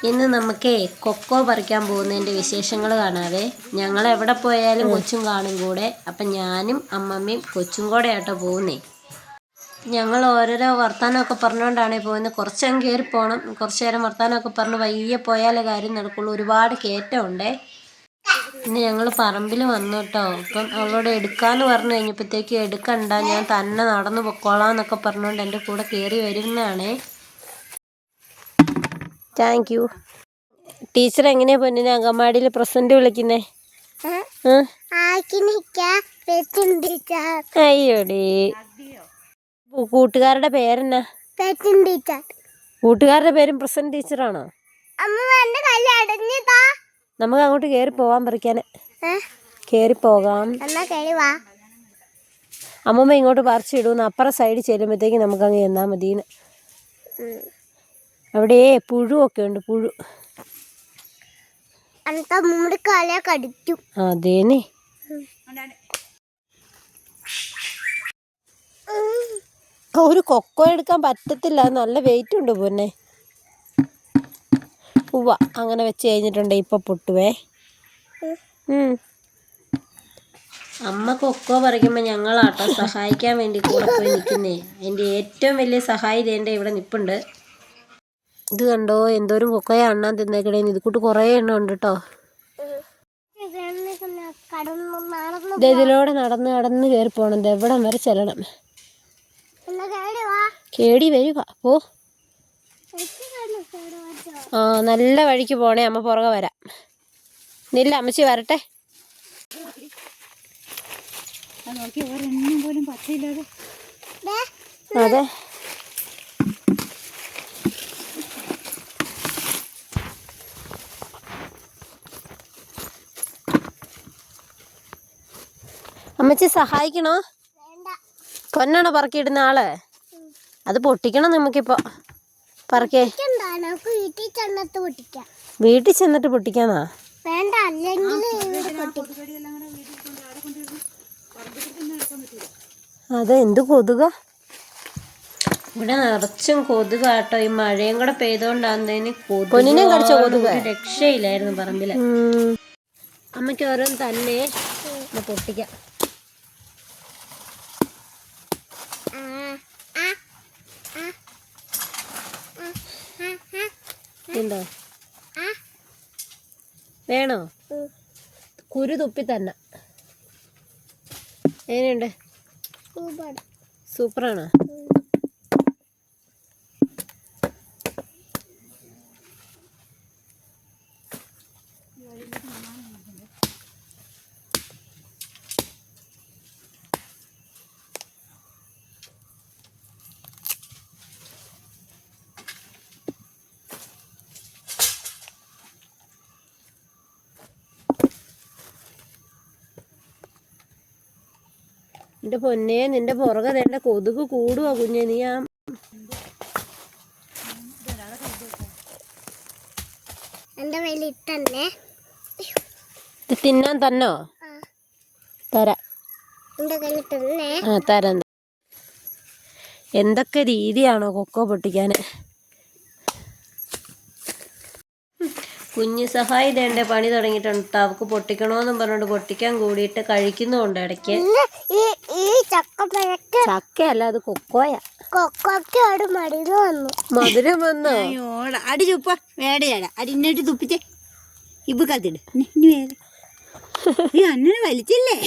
ഇന്ന് നമുക്ക് കൊക്കോ പറിക്കാൻ പോകുന്നതിൻ്റെ വിശേഷങ്ങൾ കാണാതെ ഞങ്ങൾ എവിടെ പോയാലും കൊച്ചും കാണും കൂടെ. അപ്പം ഞാനും അമ്മമ്മയും കൊച്ചും കൂടെ ആട്ടോ പോകുന്നേ. ഞങ്ങൾ ഓരോരോ വർത്താനമൊക്കെ പറഞ്ഞുകൊണ്ടാണ് പോകുന്നത്. കുറച്ചങ്ങ് കയറി പോകണം. കുറച്ച് നേരം വർത്താനമൊക്കെ പറഞ്ഞ് വയ്യെ പോയാലേ കാര്യം നടക്കുള്ളൂ. ഒരുപാട് കയറ്റമുണ്ടേ. പിന്നെ ഞങ്ങൾ പറമ്പിൽ വന്നു കേട്ടോ. അപ്പം അവളോട് എടുക്കാമെന്ന് പറഞ്ഞു കഴിഞ്ഞപ്പോഴത്തേക്ക് എടുക്കണ്ട, ഞാൻ തന്നെ നടന്നു പൊക്കോളാം എന്നൊക്കെ പറഞ്ഞുകൊണ്ട് എൻ്റെ കൂടെ കയറി വരുന്നതാണേ. Thank you. ടീച്ചർ എങ്ങനെയാ പൊന്നിനെ അങ്കമാടിയിൽ പ്രസന്റ് വിളിക്കുന്നേ? അയ്യോടി. കൂട്ടുകാരുടെ പേരെന്നാ? കൂട്ടുകാരുടെ പേരും പ്രസന്റ് ടീച്ചറാണോ? നമുക്ക് അങ്ങോട്ട് കയറി പോവാൻ പറിക്കാൻ. കയറി പോകാം. അമ്മമ്മ ഇങ്ങോട്ട് പറിച്ചിടുന്നു. അപ്പുറം സൈഡിൽ ചെല്ലുമ്പോഴത്തേക്ക് നമുക്ക് അങ്ങ് ചെന്നാൽ മതിന്ന്. അവിടെ പുഴുവൊക്കെ ഉണ്ട്. പുഴു അതേനെ. ഒരു കൊക്കോ എടുക്കാൻ പറ്റത്തില്ല, നല്ല വെയിറ്റ് ഉണ്ട് പൊന്നെ. ഉവ്വ അങ്ങനെ വെച്ച് കഴിഞ്ഞിട്ടുണ്ട്. ഇപ്പൊ പൊട്ടുവേ. അമ്മ കൊക്കോ പറിക്കുമ്പോൾ ഞങ്ങളാട്ടോ സഹായിക്കാൻ വേണ്ടി കൂടെ പോയി നിൽക്കുന്നേ. എൻ്റെ ഏറ്റവും വലിയ സഹായി എൻ്റെ ഇവിടെ നിൽപ്പുണ്ട്. ഇത് കണ്ടോ, എന്തോരം കൊക്കോയെ അണ്ണാൻ തിന്നേക്കണേ. ഇത് കൂട്ട് കുറേ എണ്ണം ഉണ്ട് കേട്ടോ. ഇതിലൂടെ നടന്ന് നടന്ന് കയറി പോകണം. എവിടം വരെ ചെല്ലണം. കേടി വരുക പോ. ആ നല്ല വഴിക്ക് പോണേ. അമ്മ പുറകെ വരാം. നില്ല, അമ്മച്ചി വരട്ടെ. അതെ. അമ്മച്ചി സഹായിക്കണോ? പൊന്നാണോ പറക്കിയിടുന്ന ആള്? അത് പൊട്ടിക്കണം നമുക്കിപ്പോ. പറക്കേ. വീട്ടിൽ ചെന്നിട്ട് പൊട്ടിക്കാന്നാ? അതെ, എന്ത് കൊതുക ഇവിടെ നിറച്ചും കൊതുകാട്ടോ. ഈ മഴയും കൂടെ പെയ്തോണ്ടാന്നതിന് പൊന്നിനെ കടിച്ചോ കൊതുക്? രക്ഷയില്ലായിരുന്നു പറമ്പില്. അമ്മയ്ക്ക് ഓരോന്ന് തന്നെ പൊട്ടിക്കാം. ഉണ്ടോ? വേണോ? കുരു തുപ്പി തന്നെ. എങ്ങനെയുണ്ട്? സൂപ്പറാണോ? എന്റെ പൊന്നെ, നിന്റെ പുറകെ വേണ്ട കൊതുക് കൂടുവാ കുഞ്ഞെ. നീ തിന്നാൻ തന്നോ? തരാം. തരാം. എന്തൊക്കെ രീതിയാണോ കൊക്കോ പൊട്ടിക്കാൻ. കുഞ്ഞു സഹായി ദേണ്ട പണി തുടങ്ങിയിട്ടുണ്ട്. അവക്ക് പൊട്ടിക്കണോന്നും പറഞ്ഞോണ്ട് പൊട്ടിക്കാൻ കൂടിയിട്ട് കഴിക്കുന്നുണ്ട് ഇടയ്ക്ക്. ചക്കയല്ല, അത് കൊക്കോയാ. മധുരം വന്നോ? അടി ചുപ്പ വേടയാട അടിന്നിട്ട് തുപ്പിച്ചേ. ഇപ്പൊ കത്തിട് അന്നെ വലിച്ചില്ലേ?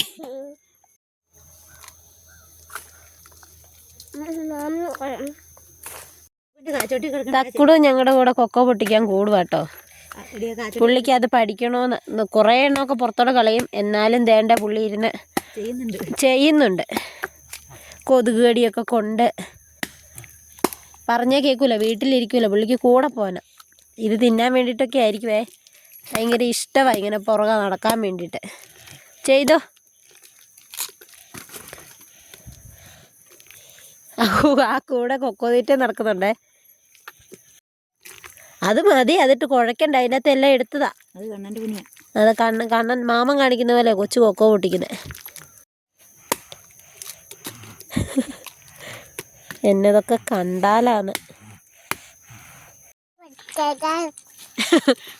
തക്കുടു ഞങ്ങളുടെ കൂടെ കൊക്കോ പൊട്ടിക്കാൻ കൂടുവാട്ടോ. പുള്ളിക്ക് അത് പഠിക്കണോന്ന്. കുറേ എണ്ണമൊക്കെ പുറത്തോടെ കളയും. എന്നാലും ദേണ്ട പുള്ളി ഇരുന്ന് ചെയ്യുന്നുണ്ട്. കൊതുക് കടിയൊക്കെ കൊണ്ട് പറഞ്ഞാൽ കേൾക്കൂല. വീട്ടിലിരിക്കൂല. പുള്ളിക്ക് കൂടെ പോകാനാ. ഇത് തിന്നാൻ വേണ്ടിയിട്ടൊക്കെ ആയിരിക്കുവേ. ഭയങ്കര ഇഷ്ടമാണ് ഇങ്ങനെ പുറകെ നടക്കാൻ വേണ്ടിയിട്ട്. ചെയ്തോ. ആ കൂടെ കൊക്കോ തീറ്റ നടക്കുന്നുണ്ടേ. അത് മതി, അതിട്ട് കുഴക്കണ്ട. അതിനകത്ത് എല്ലാം എടുത്തതാ. അത് കണ്ണൻ മാമൻ കാണിക്കുന്ന പോലെ കൊച്ചു കൊക്കോ പൊട്ടിക്കുന്നത്. എന്നതൊക്കെ കണ്ടാലാണ്.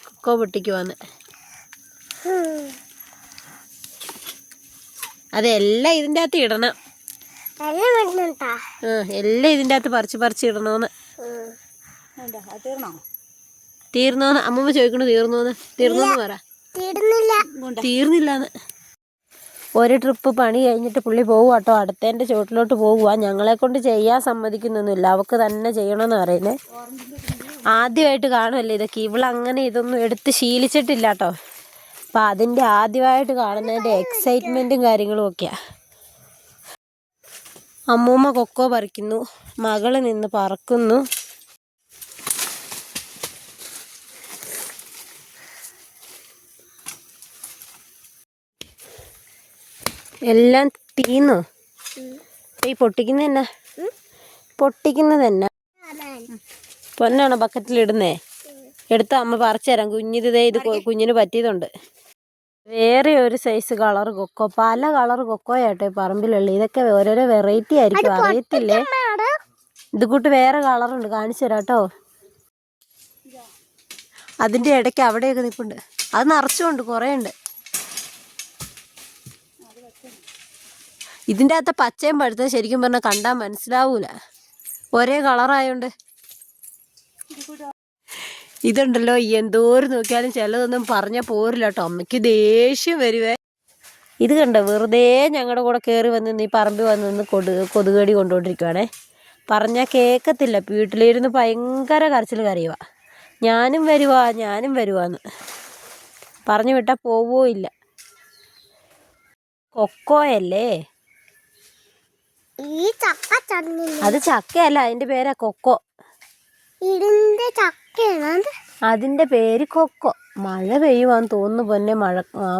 കൊക്കോ പൊട്ടിക്കുവാന്ന്. അതെല്ലാം ഇതിൻ്റെ അകത്ത് ഇടണം. എല്ലാം ഇതിൻ്റെ അകത്ത് പറിച്ച് ഇടണോന്ന്. തീർന്നോന്ന് അമ്മമ്മ ചോദിക്കണു. തീർന്നോന്ന് പറ. തീർന്നില്ലാന്ന്. ഒരു ട്രിപ്പ് പണി കഴിഞ്ഞിട്ട് പുള്ളി പോകുക കേട്ടോ. അടുത്തതിൻ്റെ ചുവട്ടിലോട്ട് പോകുക. ഞങ്ങളെ കൊണ്ട് ചെയ്യാൻ സമ്മതിക്കുന്നൊന്നുമില്ല. അവൾക്ക് തന്നെ ചെയ്യണമെന്ന് പറയുന്നത്. ആദ്യമായിട്ട് കാണുമല്ലേ ഇതൊക്കെ. ഇവളങ്ങനെ ഇതൊന്നും എടുത്ത് ശീലിച്ചിട്ടില്ല കേട്ടോ. അപ്പം അതിൻ്റെ ആദ്യമായിട്ട് കാണുന്നതിൻ്റെ എക്സൈറ്റ്മെൻറ്റും കാര്യങ്ങളും ഒക്കെയാണ്. അമ്മൂമ്മ കൊക്കോ പറിക്കുന്നു, മകള് നിന്ന് പറക്കുന്നു. എല്ലാം തീർന്നോ? ഈ പൊട്ടിക്കുന്നതന്നെ പൊന്നാണോ ബക്കറ്റിലിടുന്നേ? എടുത്ത് അമ്മ പറിച്ചു തരാം. ഇത് കുഞ്ഞിന് പറ്റിയതുണ്ട്. വേറെ ഒരു സൈസ് കളർ കൊക്കോ, പല കളർ കൊക്കോയാട്ടോ ഈ പറമ്പിലുള്ള. ഇതൊക്കെ ഓരോരോ വെറൈറ്റി ആയിരിക്കും, അറിയത്തില്ലേ. ഇത് കൂട്ട് വേറെ കളറുണ്ട്, കാണിച്ചു തരാം കേട്ടോ. അതിൻ്റെ ഇടയ്ക്ക് അവിടെയൊക്കെ നിൽപ്പുണ്ട്. അത് നിറച്ചുകൊണ്ട് കുറേ ഉണ്ട്. ഇതിൻ്റെ അകത്ത് പച്ചയും പഴുത്തത് ശരിക്കും പറഞ്ഞാൽ കണ്ടാൽ മനസ്സിലാവൂല, ഒരേ കളറായോണ്ട്. ഇതുണ്ടല്ലോ എന്തോരം നോക്കിയാലും ചിലതൊന്നും പറഞ്ഞാൽ പോരില്ല കേട്ടോ. അമ്മയ്ക്ക് ദേഷ്യം വരുവേ. ഇത് കണ്ടോ, വെറുതെ ഞങ്ങളുടെ കൂടെ കയറി വന്ന് ഈ പറമ്പിൽ വന്ന് കൊതുകടി കൊണ്ടുകൊണ്ടിരിക്കുവാണേ. പറഞ്ഞാൽ കേൾക്കത്തില്ല. വീട്ടിലിരുന്ന് ഭയങ്കര കരച്ചിൽ. ഞാനും വരുവാന്ന് പറഞ്ഞു വിട്ടാൽ പോവോ ഇല്ല. കൊക്കോയല്ലേ അത്? ചക്കയല്ല, അതിൻ്റെ പേരാ കൊക്കോ. അതിൻ്റെ പേര് കൊക്കോ. മഴ പെയ്യുവാന്ന് തോന്നുന്നു പൊന്നെ.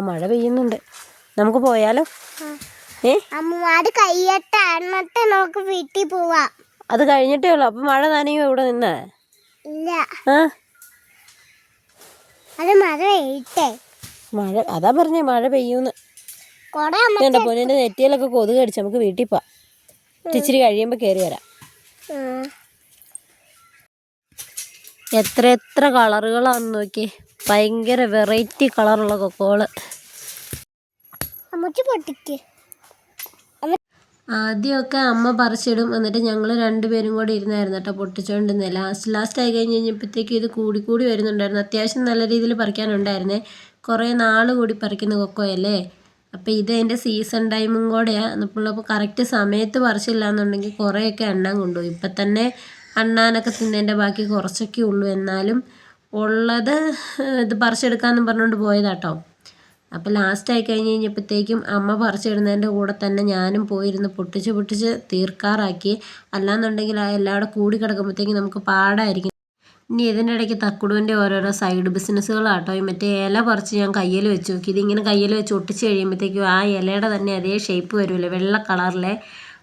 മഴ പെയ്യുന്നുണ്ട്. നമുക്ക് പോയാലോ? നമുക്ക് വീട്ടിൽ പോവാം. അത് കഴിഞ്ഞിട്ടേ ഉള്ളു. അപ്പൊ മഴ നനയോ ഇവിടെ നിന്ന്? മഴ അതാ പറഞ്ഞേ, മഴ പെയ്യൂന്ന്. പൊന്നിന്റെ നെറ്റിയിലൊക്കെ കൊതുക് കടിച്ച്. നമുക്ക് വീട്ടിൽ പോവാം. ഇച്ചിരി കഴിയുമ്പോ കയറി വരാം. എത്ര കളറുകളാന്ന് നോക്കി. ഭയങ്കര വെറൈറ്റി കളറുള്ള കൊക്കോള്. ആദ്യമൊക്കെ അമ്മ പറിച്ചിടും. എന്നിട്ട് ഞങ്ങൾ രണ്ടുപേരും കൂടെ ഇരുന്നായിരുന്നു കേട്ടോ പൊട്ടിച്ചോണ്ടിരുന്നത്. ലാസ്റ്റ് ആയി കഴിഞ്ഞപ്പോഴത്തേക്കും ഇത് കൂടി വരുന്നുണ്ടായിരുന്നു. അത്യാവശ്യം നല്ല രീതിയിൽ പറിക്കാനുണ്ടായിരുന്നേ. കുറേ നാൾ കൂടി പറിക്കുന്ന കൊക്കോയല്ലേ. അപ്പോൾ ഇത് അതിൻ്റെ സീസൺ ടൈമും കൂടെയാണ്. അപ്പോൾ കറക്റ്റ് സമയത്ത് പറിച്ചില്ല എന്നുണ്ടെങ്കിൽ കുറേയൊക്കെ എണ്ണാൻ കൊണ്ടുപോകും. ഇപ്പം തന്നെ അണ്ണാനൊക്കെ തിന്നതിൻ്റെ ബാക്കി കുറച്ചൊക്കെ ഉള്ളൂ. എന്നാലും ഉള്ളത് ഇത് പറിച്ചെടുക്കാമെന്ന് പറഞ്ഞുകൊണ്ട് പോയതാട്ടോ. അപ്പോൾ ലാസ്റ്റ് ആയി കഴിഞ്ഞപ്പോഴത്തേക്കും അമ്മ പറിച്ചിടുന്നതിൻ്റെ കൂടെ തന്നെ ഞാനും പോയിരുന്ന് പൊട്ടിച്ച് തീർക്കാറാക്കി. അല്ലാന്നുണ്ടെങ്കിൽ എല്ലാവരും കൂടി കിടക്കുമ്പോഴത്തേക്കും നമുക്ക് പാടായിരിക്കും. ഇനി ഇതിനിടയ്ക്ക് തക്കുടുവിൻ്റെ ഓരോരോ സൈഡ് ബിസിനസ്സുകളാട്ടോ. മറ്റേ ഇല പറിച്ച് ഞാൻ കയ്യിൽ വെച്ച് നോക്കി. ഇതിങ്ങനെ കയ്യിൽ വെച്ച് ഒട്ടിച്ച് കഴിയുമ്പോഴത്തേക്കും ആ ഇലയുടെ തന്നെ അതേ ഷേപ്പ് വരുമല്ലോ, വെള്ള കളറിലെ.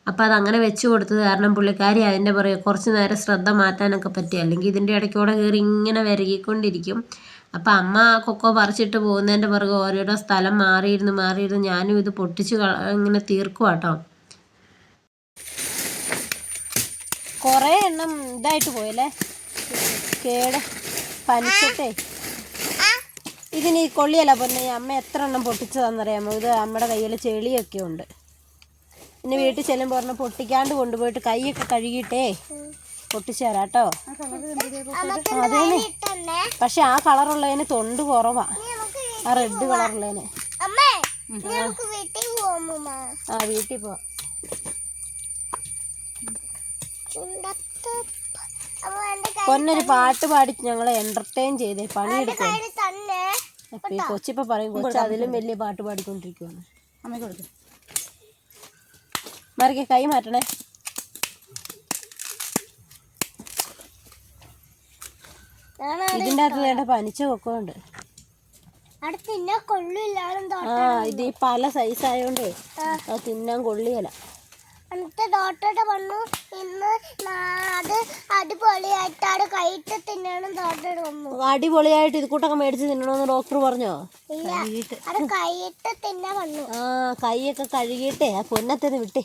അപ്പോൾ അതങ്ങനെ വെച്ച് കൊടുത്തത് കാരണം പുള്ളിക്കാരി അതിൻ്റെ പുറകെ കുറച്ച് നേരം ശ്രദ്ധ മാറ്റാനൊക്കെ പറ്റി. അല്ലെങ്കിൽ ഇതിൻ്റെ ഇടയ്ക്കൂടെ കയറി ഇങ്ങനെ വിരകിക്കൊണ്ടിരിക്കും. അപ്പം അമ്മ കൊക്കോ പറിച്ചിട്ട് പോകുന്നതിൻ്റെ പുറകെ ഓരോരോ സ്ഥലം മാറിയിരുന്ന് ഞാനും ഇത് പൊട്ടിച്ച് ഇങ്ങനെ തീർക്കുക കേട്ടോ. കുറേ എണ്ണം ഇതായിട്ട് പോയല്ലേ, പനിച്ചിട്ടേ. ഇതിന് കൊള്ളിയല്ല പൊന്നെ. അമ്മ എത്ര എണ്ണം പൊട്ടിച്ചതാണെന്നറിയാമോ? ഇത് നമ്മുടെ കയ്യിൽ ചെളിയൊക്കെ ഉണ്ട്. പിന്നെ വീട്ടിൽ ചെല്ലുമ്പോൾ പറഞ്ഞ് പൊട്ടിക്കാണ്ട് കൊണ്ടുപോയിട്ട് കൈയൊക്കെ കഴുകിയിട്ടേ പൊട്ടിച്ചു തരാം കേട്ടോ. അതേനെ, പക്ഷെ ആ കളറുള്ളതിന് തൊണ്ട് കുറവാ, ആ റെഡ് കളറുള്ളതിന്. വീട്ടിൽ പോവാം. പൊന്നൊരു പാട്ട് പാടി ഞങ്ങളെ എന്റർടൈൻ ചെയ്തേ. പണിയെടുക്കും. കൊച്ചിപ്പോ പറയും, കൊച്ചു അതിലും വലിയ പാട്ട് പാടിക്കൊണ്ടിരിക്കുവാണ്. അമ്മയ്ക്ക് കൊടുക്കും. മറിക്കെ കൈ മാറ്റണേ. ഇതിൻ്റെ അകത്ത് വേണ്ട പനിച്ച കൊക്കോ ഉണ്ട്. ഇത് ഈ പല സൈസ് ആയോണ്ടേ അത് തിന്നാൻ കൊള്ളിയല. അടിപൊളിയായിട്ട് ഇത് കൂട്ടൊക്കെ മേടിച്ച് തിന്നണമെന്ന് ഡോക്ടർ പറഞ്ഞോ? കൈയൊക്കെ കഴുകിയിട്ടേ ആ പൊന്നത്തേന്ന് വിട്ടേ.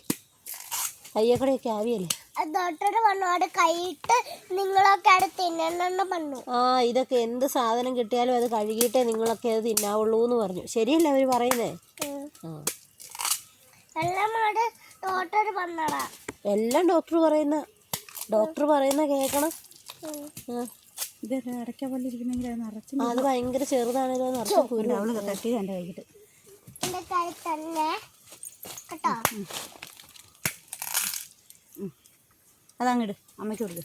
കയ്യക്കടെയൊക്കെ ആവിയല്ലേ. ഡോക്ടർ പറഞ്ഞു അവിടെ കൈയിട്ട് നിങ്ങളൊക്കെ അവിടെ തിന്നണമെന്ന് പറഞ്ഞു. ആ ഇതൊക്കെ എന്ത് സാധനം കിട്ടിയാലും അത് കഴുകിയിട്ടേ നിങ്ങളൊക്കെ അത് തിന്നാവുള്ളൂ എന്ന് പറഞ്ഞു. ശരിയല്ലേ അവർ പറയുന്നേ? ആ എല്ലാം അവിടെ ഡോക്ടർ പറഞ്ഞടാ. എല്ലാം ഡോക്ടർ പറയുന്ന കേൾക്കണം. ഇത് അടയ്ക്ക പോലെ ഇരിക്കുന്നെങ്കിൽ അത് നിറച്ച് അത് ഭയങ്കര ചെറുതാണല്ലോ, നിറച്ച് കുരു. അവള് തട്ടിയത് എൻ്റെ വൈകിട്ട്. എൻ്റെ കൈ തന്നെ കേട്ടോ. അതങ്ങിട് അമ്മയ്ക്ക് കൊടുക്ക്.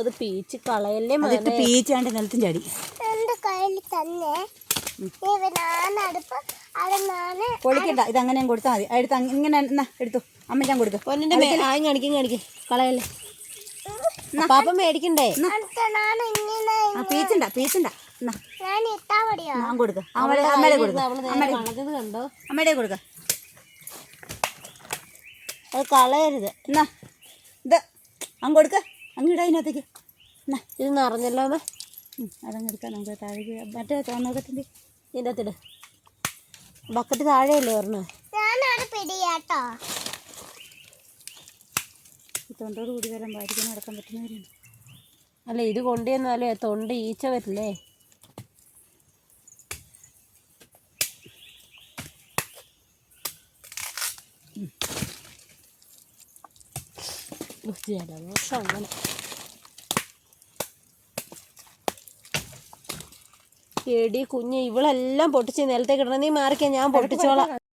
അത് പീച്ച് കളയല്ലേ അതിട്ട് പീച്ചാണ്ട് നിലത്തും ചാടി. എൻ്റെ കയ്യിൽ തന്നെ ഞാനടുപ്പ് അത് ഞാന് പൊളിക്കണ്ട, ഇത് അങ്ങനെ കൊടുത്താൽ മതി. എടുത്ത് ഇങ്ങനെ എന്നാ എടുത്തു അമ്മ ഞാൻ കൊടുക്കും. പൊന്നിന്റെ കാണിക്കും കളയല്ലേ. പാപ്പ മേടിക്കണ്ടേ? പീച്ചണ്ട എന്നാ ഞാൻ ഇട്ടാ മതിയോ? ഞാൻ കൊടുക്ക. അമ്മയുടെ കൊടുക്ക. കണ്ടോ? അമ്മയുടെ കൊടുക്ക. അത് കളയരുത്. എന്നാ ഇത് അങ്ങ് കൊടുക്ക. അങ്ങ് ഇടാ അതിനകത്തേക്ക്. എന്നാ ഇത് നിറഞ്ഞല്ലോ അമ്മ. അതങ്ങ് എടുക്കാം. നമുക്ക് താഴേക്ക് മറ്റേ തോന്നകത്തിൻ്റെ ഇതിൻ്റെ അകത്തിട്. ബക്കറ്റ് താഴെയല്ലേ പറഞ്ഞേ? ഞാനവിടെ പിടിയാട്ടോ. തൊണ്ടോട് കൂടി വരാൻ വാരിക്കാൻ നടക്കാൻ പറ്റുന്നവരുണ്ട്. അല്ല ഇത് കൊണ്ടുവന്നാലേ തൊണ്ട ഈച്ച വരില്ലേ? ജലദോഷം അങ്ങനെ. എടി കുഞ്ഞ് ഇവളെല്ലാം പൊട്ടിച്ച് നിലത്തേക്ക് ഇടണം. നീ മാറിക്കാൻ, ഞാൻ പൊട്ടിച്ചോളാം.